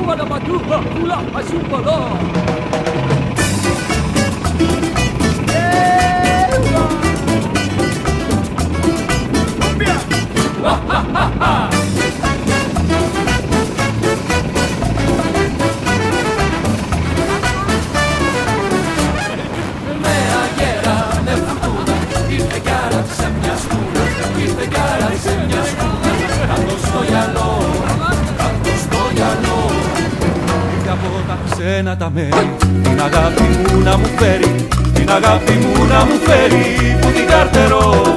Pada Madura, pula Asupala. Ξένα τα μέρη, την αγάπη μου να μου φέρει, την αγάπη μου να μου φέρει που την καρτερώ.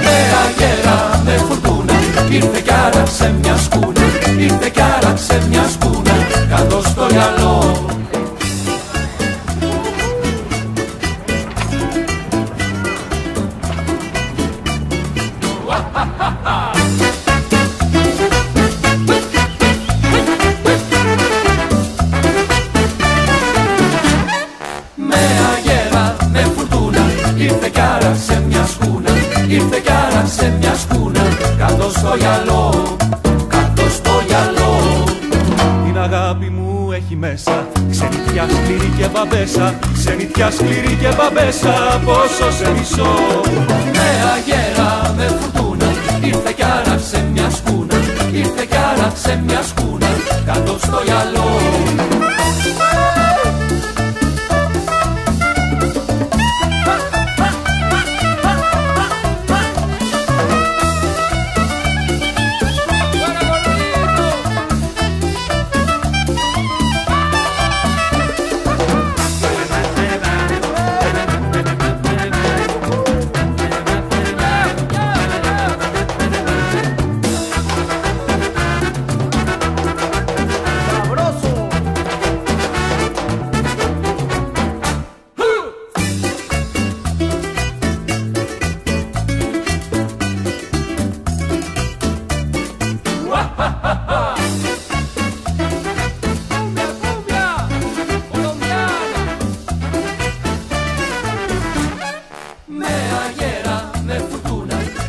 Με αγέρα, με φουρτούνα, ήρθε κι άραξε μια σκούνα, ήρθε κι άραξε μια σκούνα, κάτω στο γυαλό. Ήρθε κι άραξε μια σκούνα, κάτω στο γυαλό, κάτω στο γυαλό. Την αγάπη μου έχει μέσα ξενιτιά σκληρή και μπαμπέσα, ξενιτιά σκληρή και μπαμπέσα, πόσο σε μισώ. Με αγέρα, με φουρτούνα, ήρθε κι άραξε μια σκούνα, ήρθε κι άραξε μια σκούνα, κάτω στο γυαλό.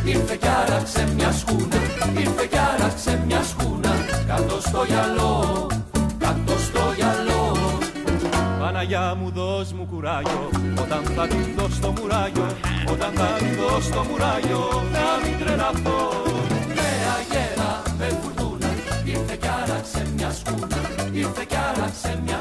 Ήρθε κι άραξε μια σκούνα, ήρθε κι άραξε μια σκούνα, κάτω στο γυαλό, κάτω στο γυαλό. Παναγιά μου δώσ' μου κουράγιο, όταν θα την δω στο μουράγιο, όταν θα την δω στο μουράγιο, να μην τρελαθώ. Με αγέρα, με φουρτούνα, ήρθε κι άραξε μια σκούνα, ήρθε κι άραξε μια